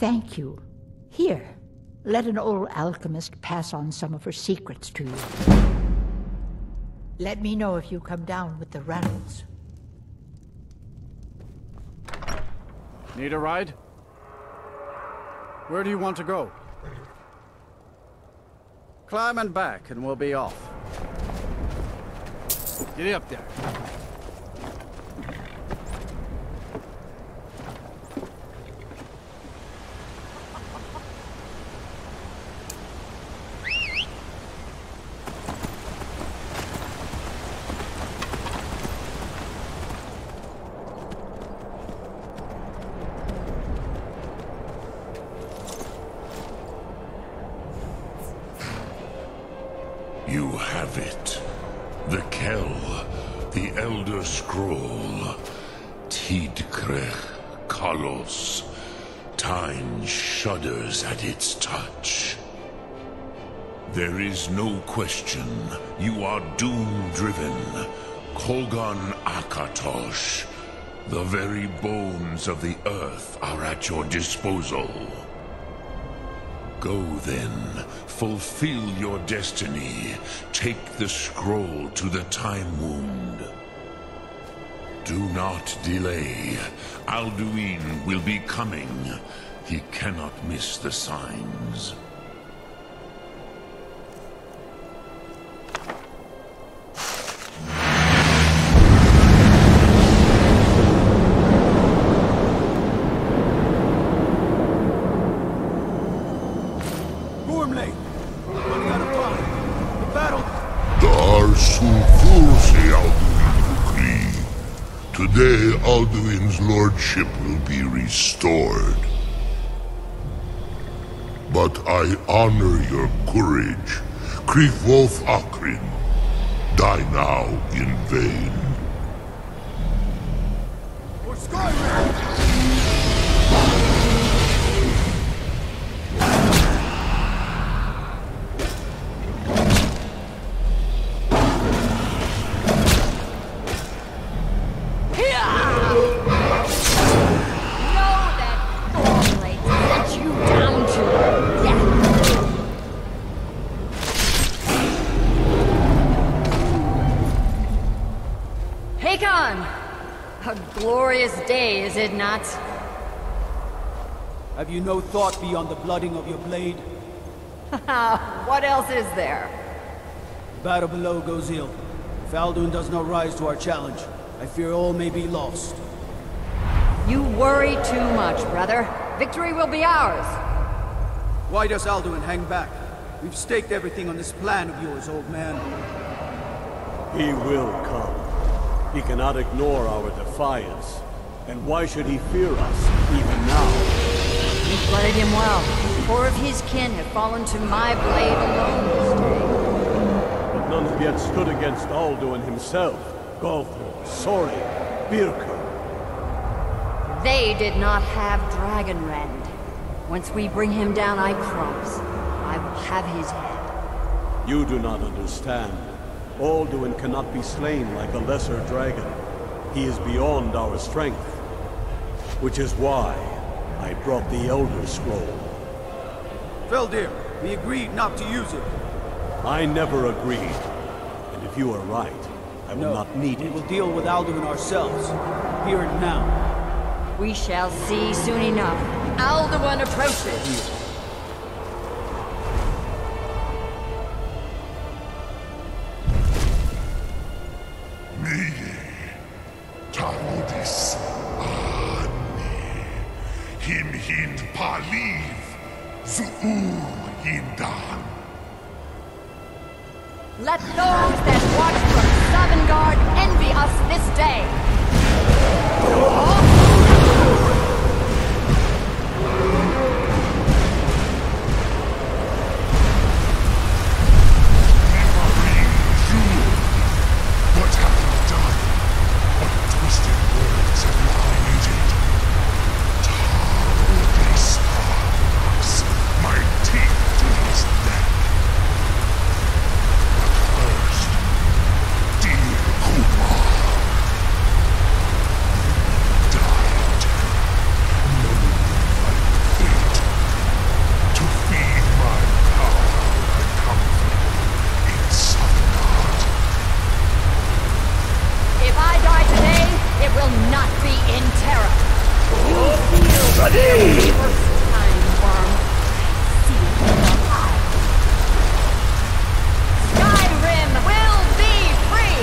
Thank you. Here, let an old alchemist pass on some of her secrets to you. Let me know if you come down with the rattles. Need a ride? Where do you want to go? Climb and back and we'll be off. Get up there. You have it. The Kell, the Elder Scroll. Tidkrech Kalos. Time shudders at its touch. There is no question. You are doom-driven. Kogan Akatosh. The very bones of the earth are at your disposal. Go then, fulfill your destiny. Take the scroll to the Time Wound. Do not delay. Alduin will be coming. He cannot miss the signs. Today, Alduin's lordship will be restored. But I honor your courage. Kriegwolf Akrin. Die now in vain. For Skyrim! Glorious day, is it not? Have you no thought beyond the blooding of your blade? What else is there? The battle below goes ill. If Alduin does not rise to our challenge, I fear all may be lost. You worry too much, brother. Victory will be ours. Why does Alduin hang back? We've staked everything on this plan of yours, old man. He will come. He cannot ignore our defiance. And why should he fear us, even now? You blooded him well. 4 of his kin have fallen to my blade alone this day. But none have yet stood against Alduin himself. Gulthor, Sori, Birka. They did not have Dragonrend. Once we bring him down, I promise, I will have his head. You do not understand. Alduin cannot be slain like a lesser dragon. He is beyond our strength. Which is why I brought the Elder Scroll. Feldir, we agreed not to use it. I never agreed. And if you are right, I will not need it. We will deal with Alduin ourselves. Here and now. We shall see soon enough. Alduin approaches. Let those that watch from Savangard envy us this day! What have you done? What twisted words have you created? My teeth to his neck. But first, will not be in terror. You feel the first time, worm. See it in your eyes. Skyrim will be free!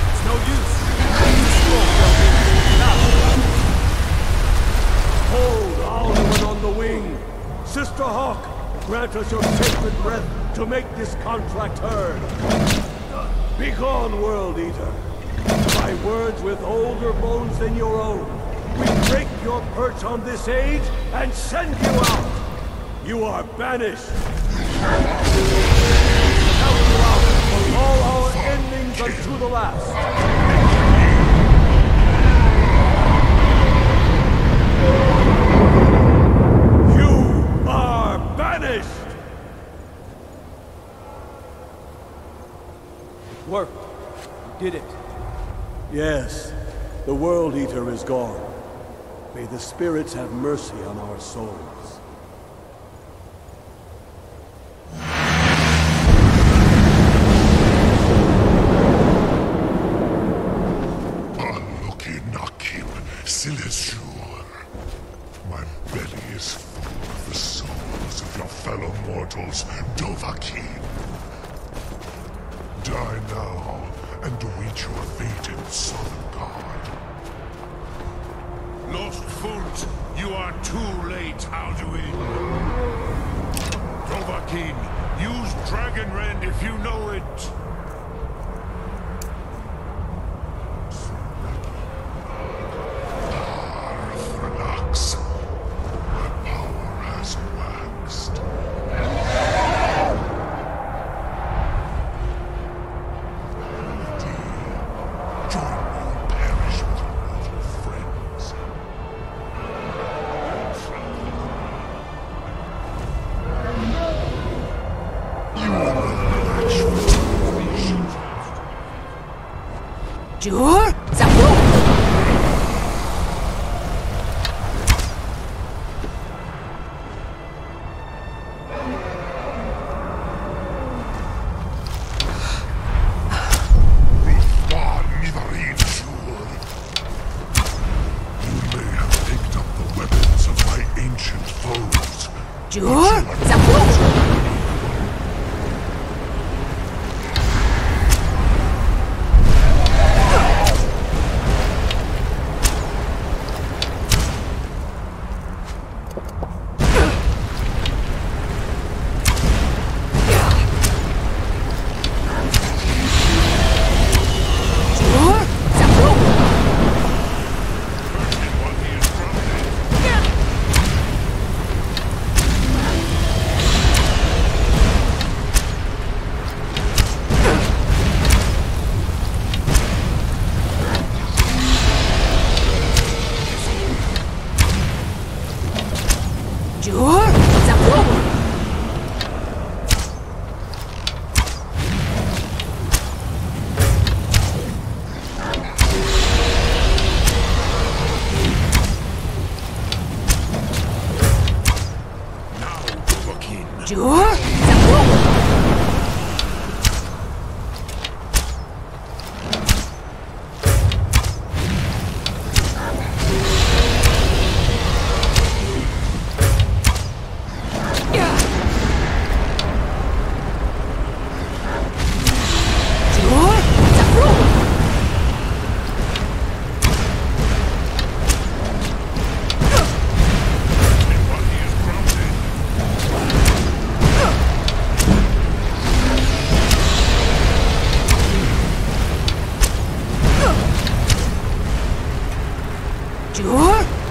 It's no use. The scroll fell in. Now. Hold Alduin on the wing! Sister Hawk, grant us your sacred breath to make this contract heard. Begone, World Eater. By words with older bones than your own, we break your perch on this age and send you out! You are banished! Count you out from all our endings unto the last! You are banished! It worked. You did it. Yes, the World Eater is gone. May the spirits have mercy on our souls. My belly is full of the souls of your fellow mortals, Dovahkiin. Die now, and await your fate in Sovngarde. Lost Fult, you are too late, Alduin. Dovahkiin, use Dragonrend if you know it. Paarthurnax, my power has waxed. Join me and perish with your mortal friends. You are no match for me. Jur? Zabu! Jur?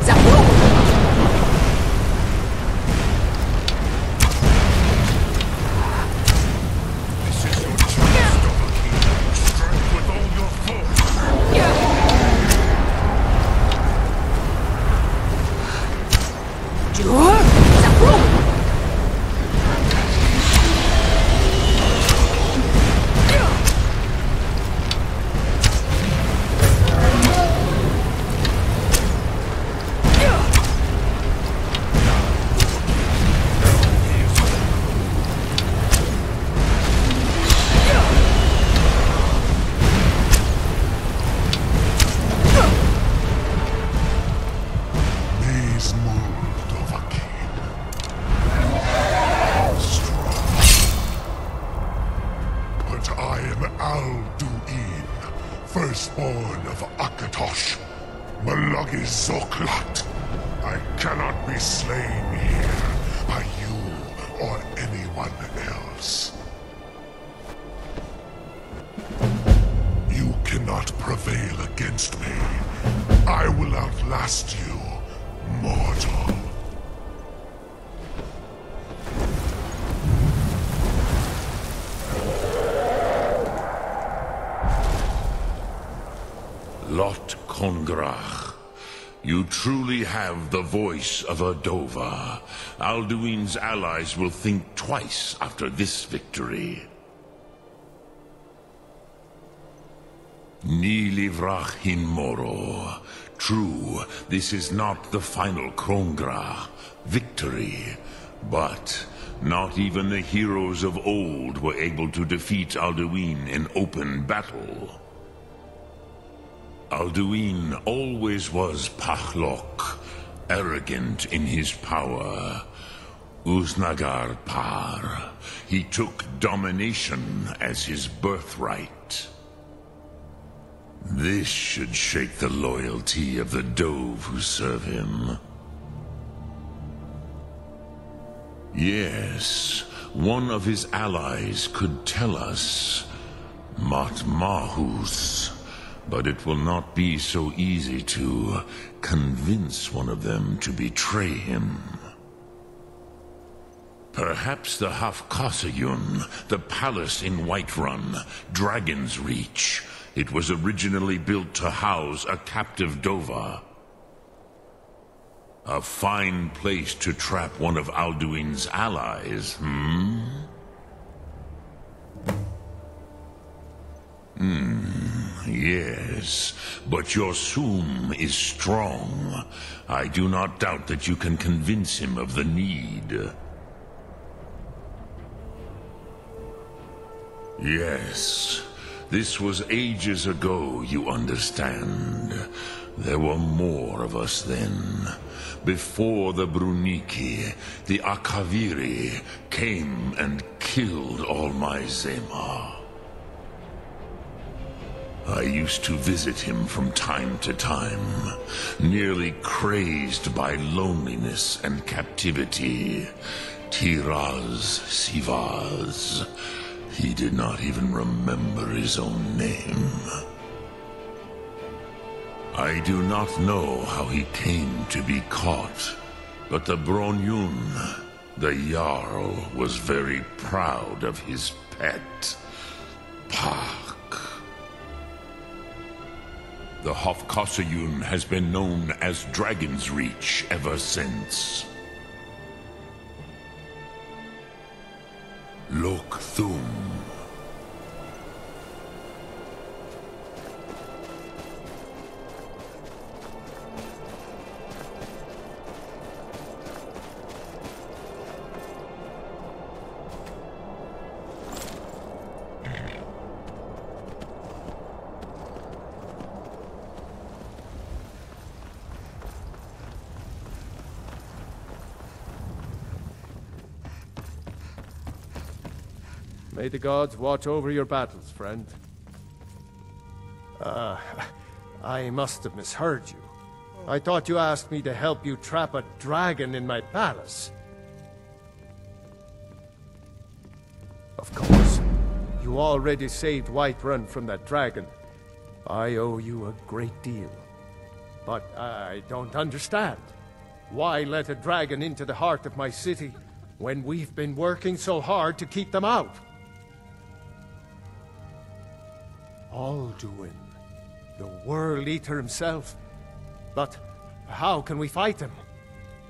Zabu! his mold of a king. Strong. But I am Alduin, firstborn of Akatosh, Malagis Zoklat. I cannot be slain here by you or anyone else. You cannot prevail against me. I will outlast you, mortal. Lot Kongrach, you truly have the voice of a Dova. Alduin's allies will think twice after this victory. Ni livrach hin moro. True, this is not the final Kongrach victory, but not even the heroes of old were able to defeat Alduin in open battle. Alduin always was Pachlok, arrogant in his power. Uznagar Par. He took domination as his birthright. This should shake the loyalty of the Dove who serve him. Yes, one of his allies could tell us. Matmahus. But it will not be so easy to convince one of them to betray him. Perhaps the Hafkasayun, the palace in Whiterun, Dragon's Reach. It was originally built to house a captive Dova. A fine place to trap one of Alduin's allies, Yes, but your Sum is strong. I do not doubt that you can convince him of the need. Yes, this was ages ago, you understand. There were more of us then. Before the Bruniki, the Akaviri came and killed all my Zema. I used to visit him from time to time, nearly crazed by loneliness and captivity. Tiraz Sivaz. He did not even remember his own name. I do not know how he came to be caught, but the Bronyun, the Jarl, was very proud of his pet, Pak. The Hofkasayun has been known as Dragon's Reach ever since. Lok Thum. May the gods watch over your battles, friend. I must have misheard you. I thought you asked me to help you trap a dragon in my palace. Of course. You already saved Whiterun from that dragon. I owe you a great deal. But I don't understand. Why let a dragon into the heart of my city when we've been working so hard to keep them out? Alduin, the World Eater himself. But how can we fight him?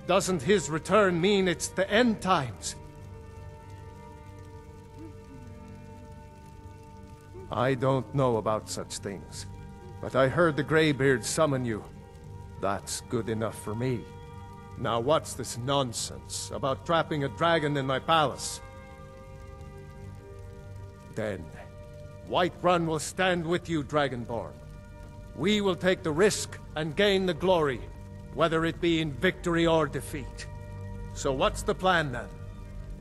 Doesn't his return mean it's the end times? I don't know about such things, but I heard the Greybeard summon you. That's good enough for me. Now what's this nonsense about trapping a dragon in my palace? Then Whiterun will stand with you, Dragonborn. We will take the risk and gain the glory. whether it be in victory or defeat. So what's the plan then?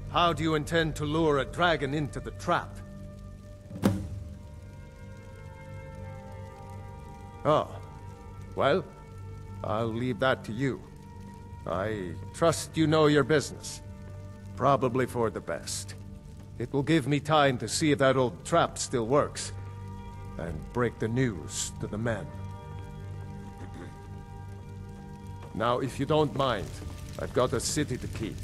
How do you intend to lure a dragon into the trap? Oh. Well, I'll leave that to you. I trust you know your business. Probably for the best. It will give me time to see if that old trap still works, and break the news to the men. Now, if you don't mind, I've got a city to keep.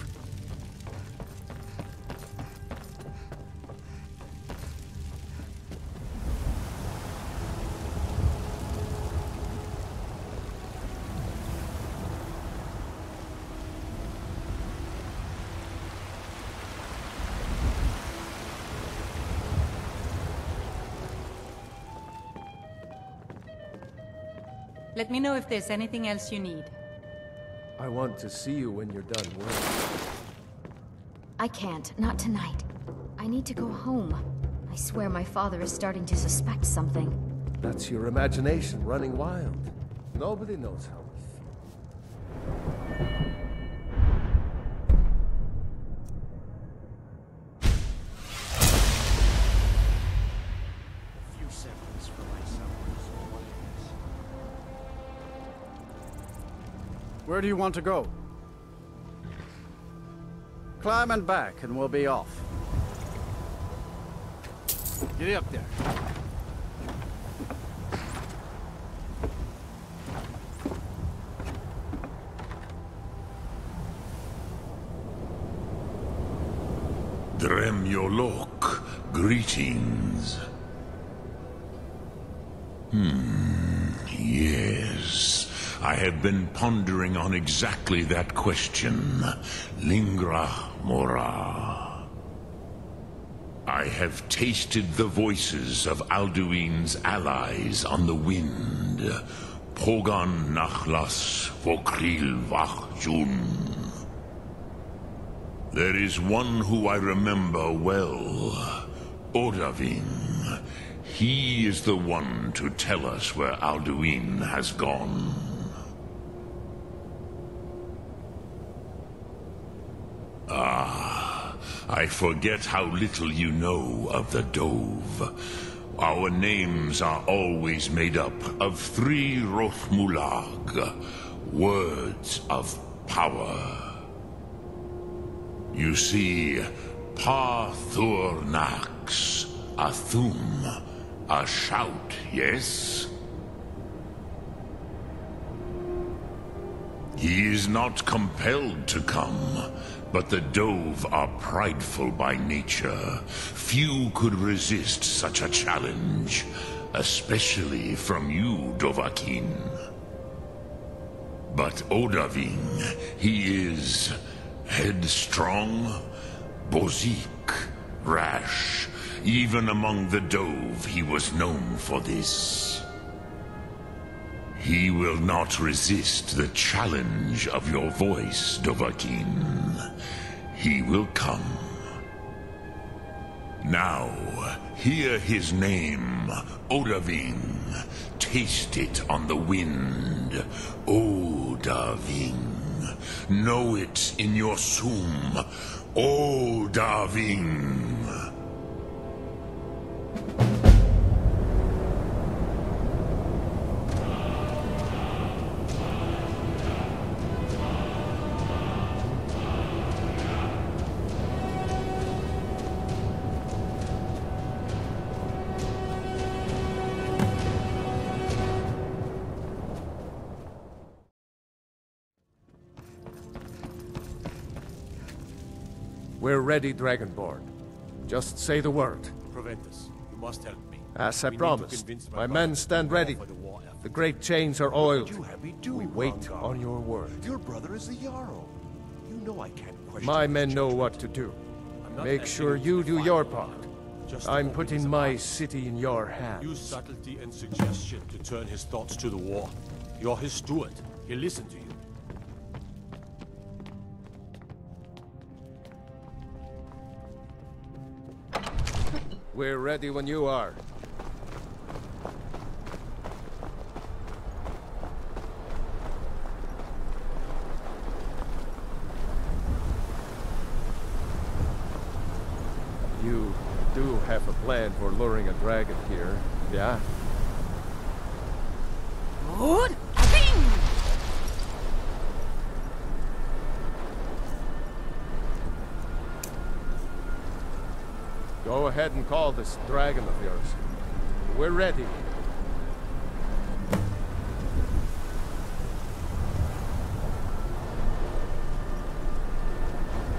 Let me know if there's anything else you need. I want to see you when you're done work. I can't. Not tonight. I need to go home. I swear my father is starting to suspect something. That's your imagination running wild. Nobody knows how we feel. A few seconds for myself. Where do you want to go? Climb and back, and we'll be off. Get up there. Dremyolok, greetings. Yes. I have been pondering on exactly that question. Lingra mora. I have tasted the voices of Alduin's allies on the wind. Pogan nachlas vokril vachjun. There is one who I remember well. Odavin. He is the one to tell us where Alduin has gone. I forget how little you know of the Dove. Our names are always made up of 3 Rothmulag, words of power. You see, Paarthurnax, a thum, a shout, yes? He is not compelled to come, but the Dove are prideful by nature. Few could resist such a challenge, especially from you, Dovahkiin. But Odavin, he is headstrong, bozik, rash. Even among the Dove, he was known for this. He will not resist the challenge of your voice, Dovahkiin. He will come. Now, hear his name, Odavin. Taste it on the wind, Odavin. Know it in your sum, Odavin. We're ready, Dragonborn. Just say the word. Proventus, you must help me. As I We need to promised, convince my brother men to stand go ready. for the war effort. The great chains are oiled. You have me do, We wait Rangar. on your word. Your brother is the Jarl. You know I can't question My his men know judgment. what to do. I'm not Make asking sure to you do defy your the part. Lord. Just I'm open putting his my eyes. city in your hands. Use subtlety and suggestion to turn his thoughts to the war. You're his steward. He'll listen to you. We're ready when you are. have a plan for luring a dragon here, yeah? Good. Bing! Go ahead and call this dragon of yours. We're ready.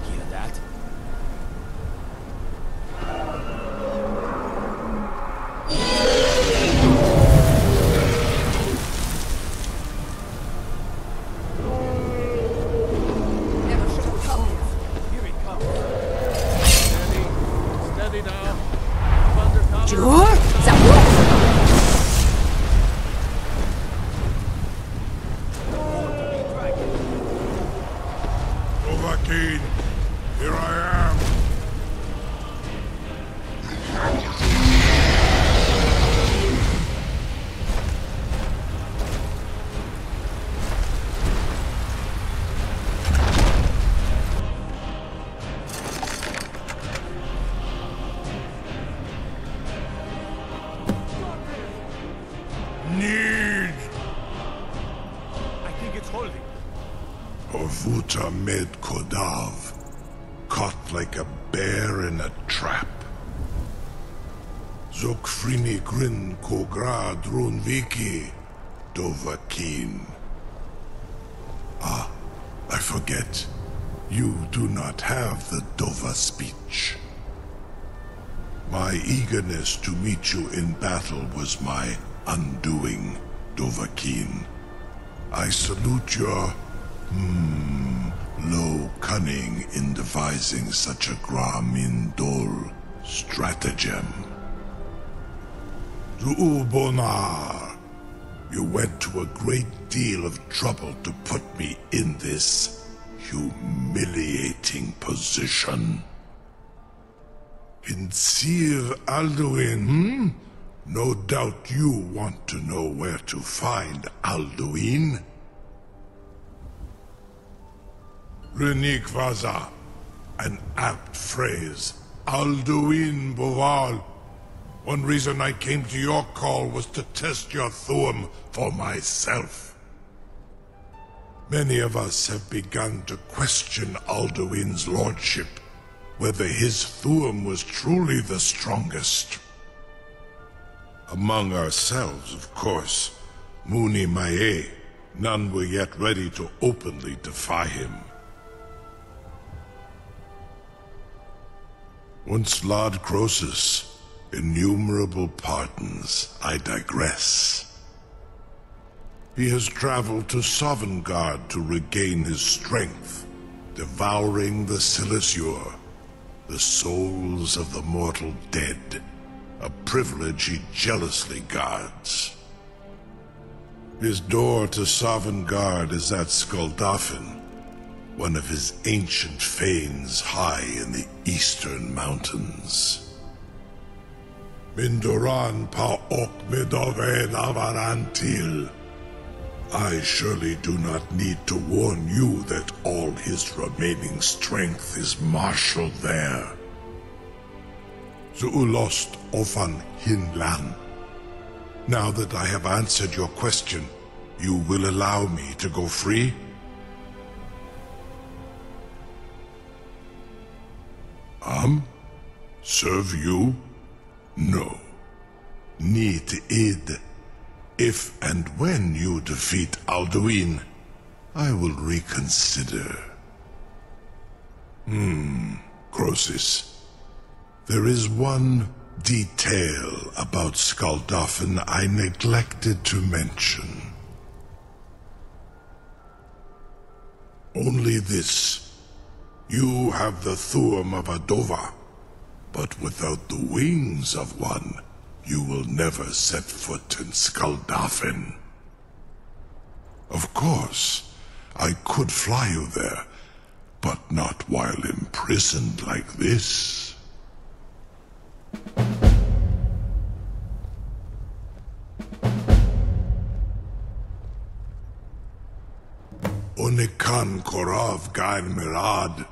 Hear that? Never should have come. Here he comes. Steady. Steady now. Thunder Sure. Dovahkiin, here I am. Need. I think it's holding. Orvuta med Kodav, caught like a bear in a trap. Zokfrini grin kogra drunviki, Dovahkiin. Ah, I forget. You do not have the Dova speech. My eagerness to meet you in battle was my undoing, Dovahkiin. I salute your low cunning in devising such a Gramin Dol stratagem. Zuubonar, you went to a great deal of trouble to put me in this humiliating position. Pinsir Alduin, No doubt you want to know where to find Alduin. Renik Vaza, an apt phrase. Alduin Boval. One reason I came to your call was to test your Thuum for myself. Many of us have begun to question Alduin's lordship, whether his Thuum was truly the strongest. Among ourselves, of course, Muni Mae, none were yet ready to openly defy him. Once Lord Croesus, innumerable pardons, I digress. He has traveled to Sovngarde to regain his strength, devouring the Silesur, the souls of the mortal dead, a privilege he jealously guards. His door to Sovngarde is at Skuldafn, one of his ancient fanes high in the eastern mountains. Mindoran pa ok midove navarantil. I surely do not need to warn you that all his remaining strength is marshaled there. Zuulost ofan hinlan. Now that I have answered your question, you will allow me to go free? Serve you? No. Need id. If and when you defeat Alduin, I will reconsider. Croesus. There is one detail about Skuldafn I neglected to mention. Only this. You have the Thuum of a Dova, but without the wings of one, you will never set foot in Skuldafn. Of course, I could fly you there, but not while imprisoned like this. Onikan Korav Gain Mirad.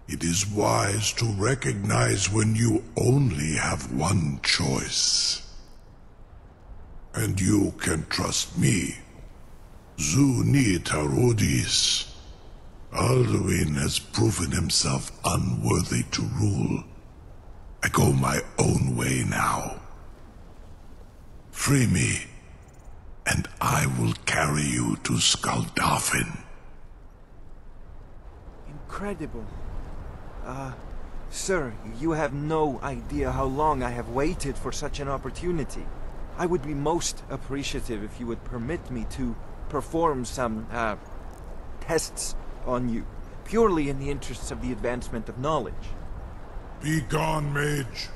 It is wise to recognize when you only have one choice. And you can trust me. Zu ni tarudis. Alduin has proven himself unworthy to rule. I go my own way now. Free me, and I will carry you to Skuldafn. Incredible. Sir, you have no idea how long I have waited for such an opportunity. I would be most appreciative if you would permit me to perform some, tests on you, purely in the interests of the advancement of knowledge. Be gone, mage.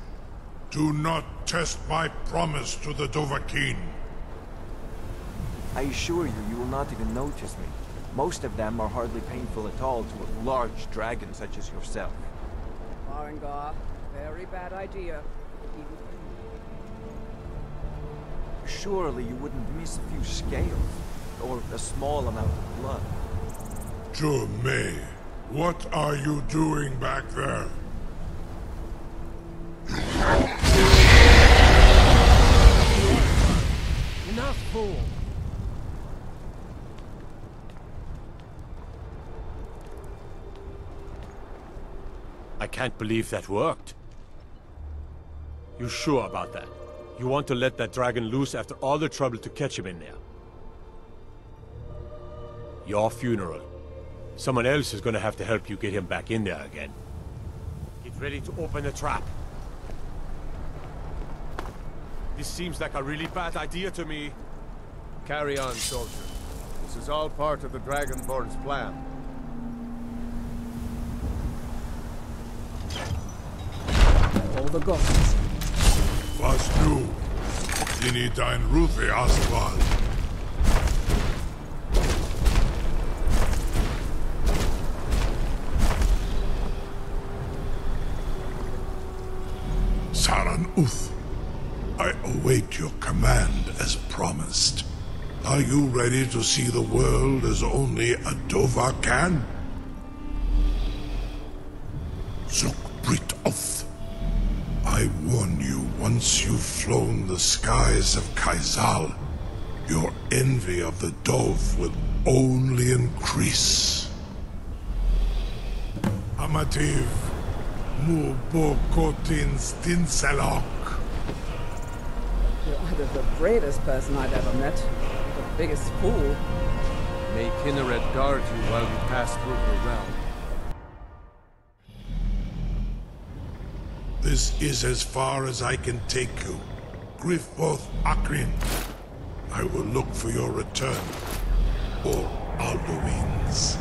Do not test my promise to the Dovahkiin. I assure you, you will not even notice me. Most of them are hardly painful at all to a large dragon such as yourself. Farengar, very bad idea. Surely you wouldn't miss a few scales, or a small amount of blood. May, what are you doing back there? Enough, fool! I can't believe that worked. You sure about that? You want to let that dragon loose after all the trouble to catch him in there? Your funeral. Someone else is gonna have to help you get him back in there again. Get ready to open the trap. This seems like a really bad idea to me. Carry on, soldier. This is all part of the Dragonborn's plan. All the gods. Was du? Dini dein Rufe Aswal. Saran Uth, I await your command as promised. Are you ready to see the world as only a Dova can? Zuk Brit Oth, I warn you, once you've flown the skies of Kaizal, your envy of the Dove will only increase. Amativ, Mubokotin Stinselok. You're either the bravest person I've ever met, or the biggest fool. May Kinneret guard you while you pass through her realm. This is as far as I can take you. Griffboth Akrin. I will look for your return. Or Alduin's.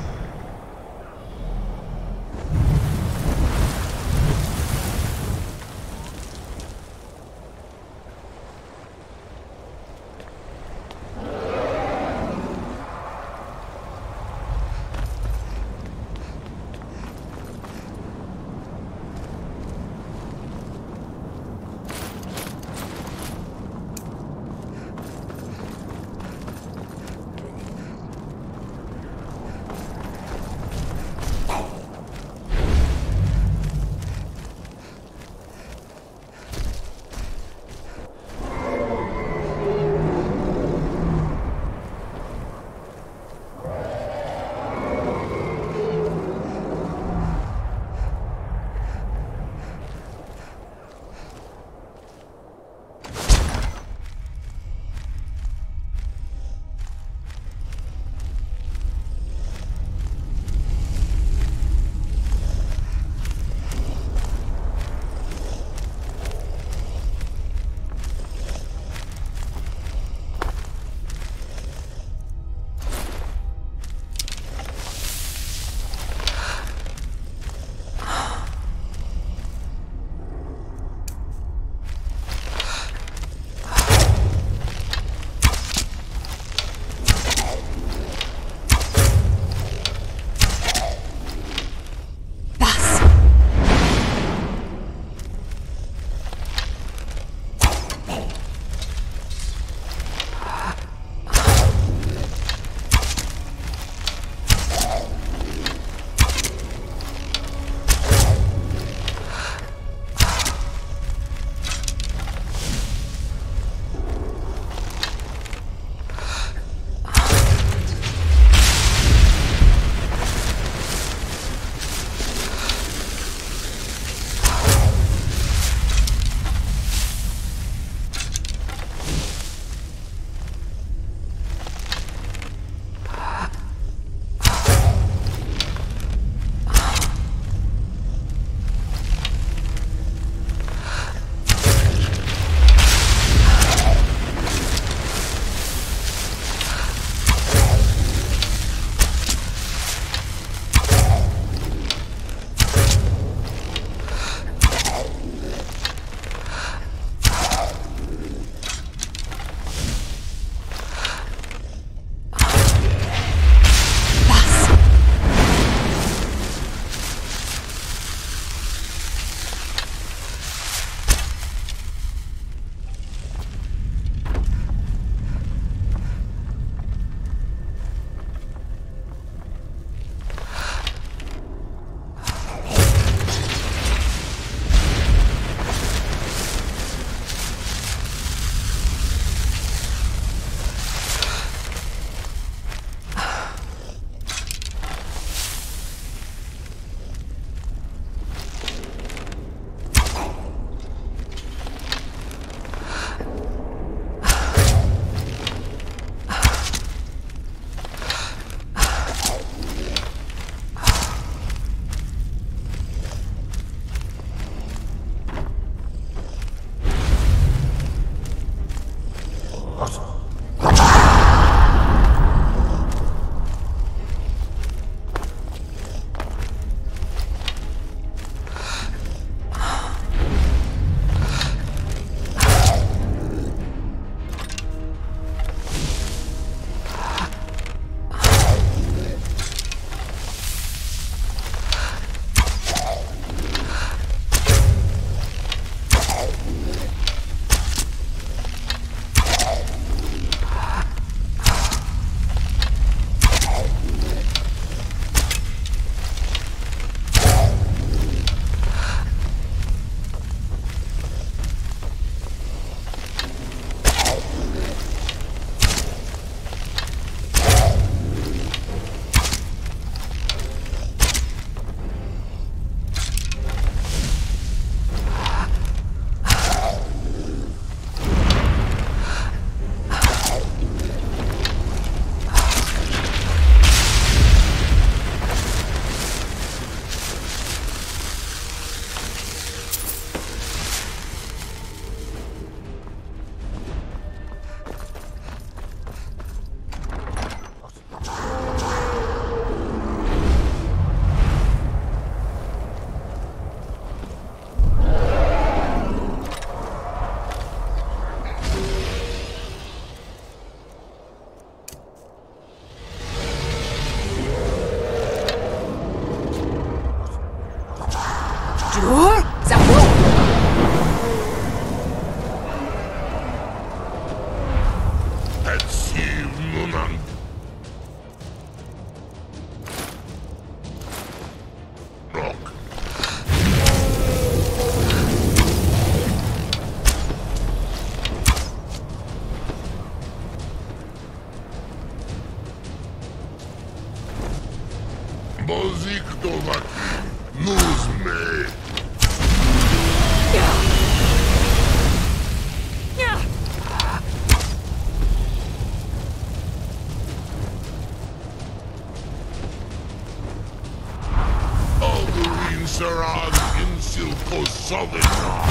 Alduin Saran Insilko Sovinar.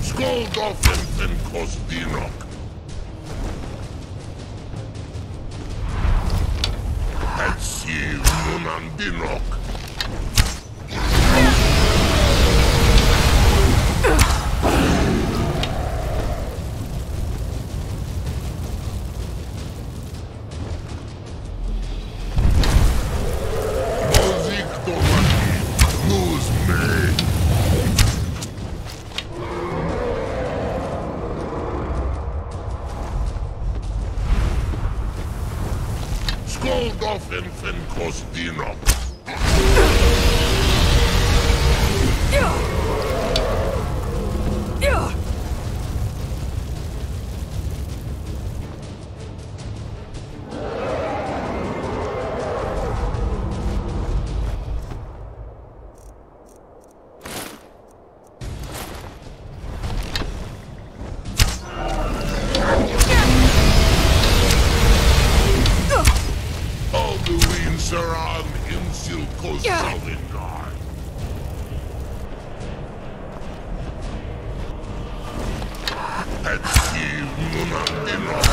Skuldafn and Kostinok. Etsiv Nunandinok. Skuldafn and Kostinok. Alduin Saran Insilko Sovinar. Etsiv Nunandinok.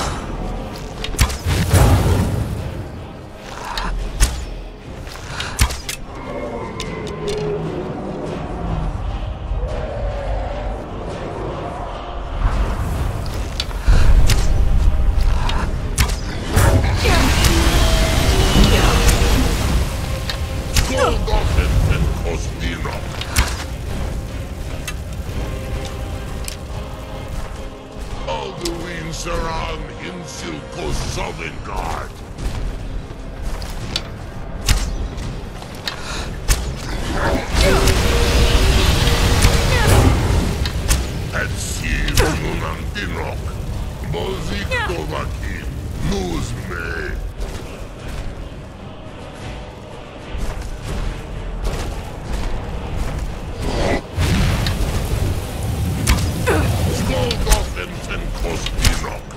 Skuldafn and Kostinok. Alduin Saran Insilko Sovinar. Etsiv Nunandinok. Boziktovaki. Nuzme. Skuldafn and Kostinok.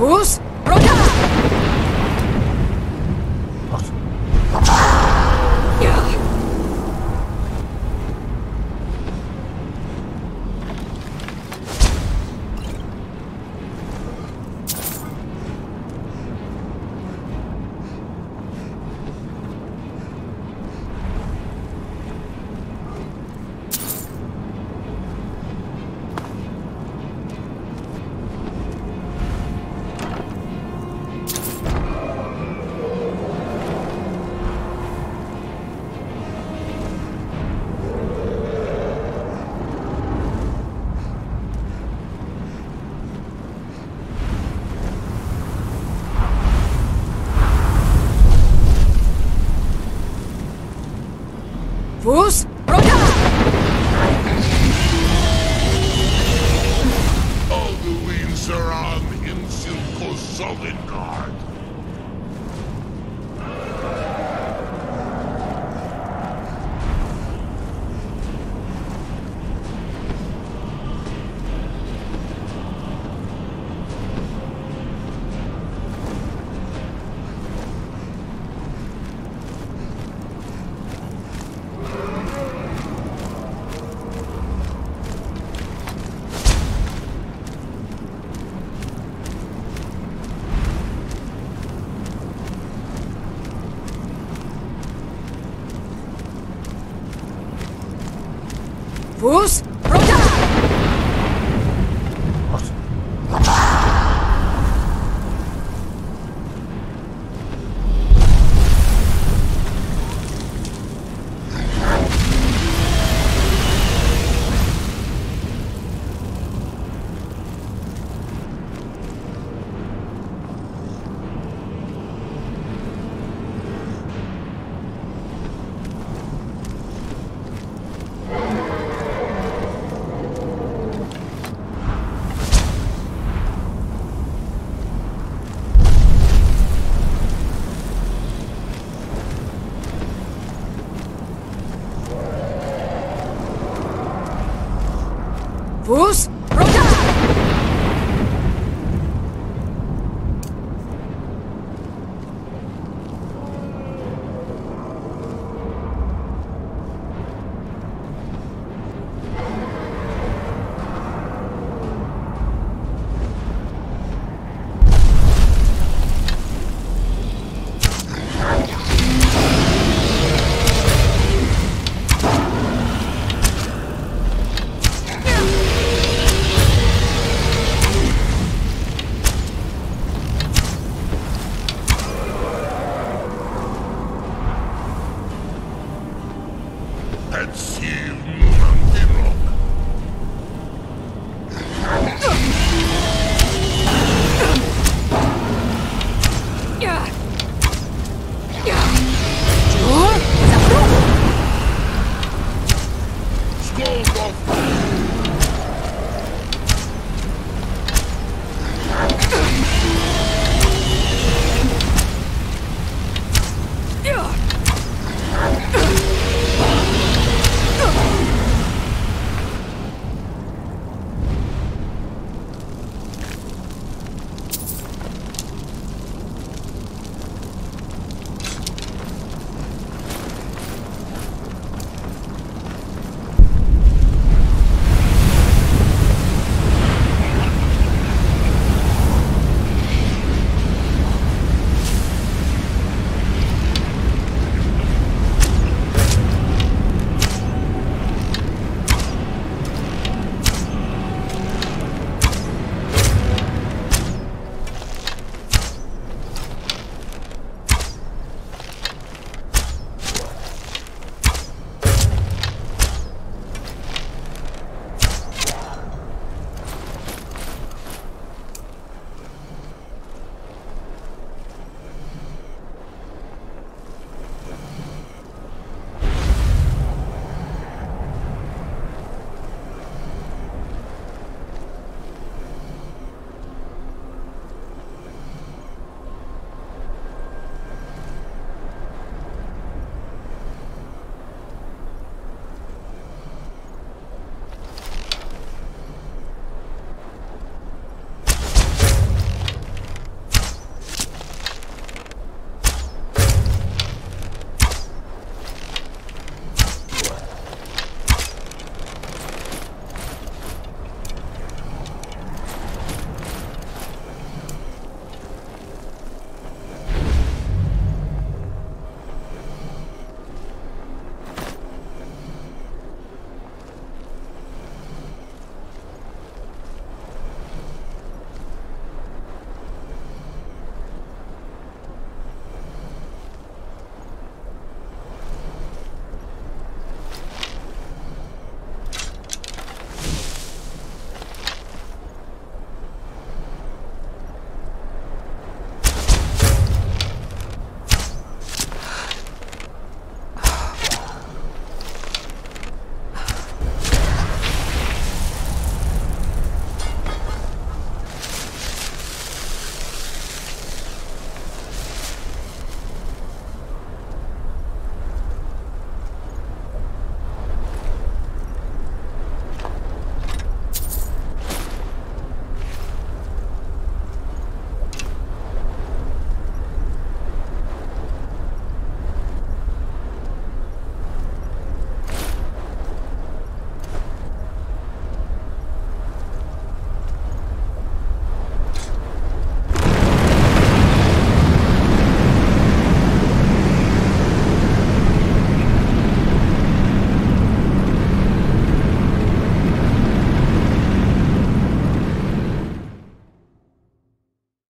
Fus, Rota! Fus, Rota! Alduin Saran in Silko Solengard. Fus, Rota! Fus, Rota! Et siv Murandiro.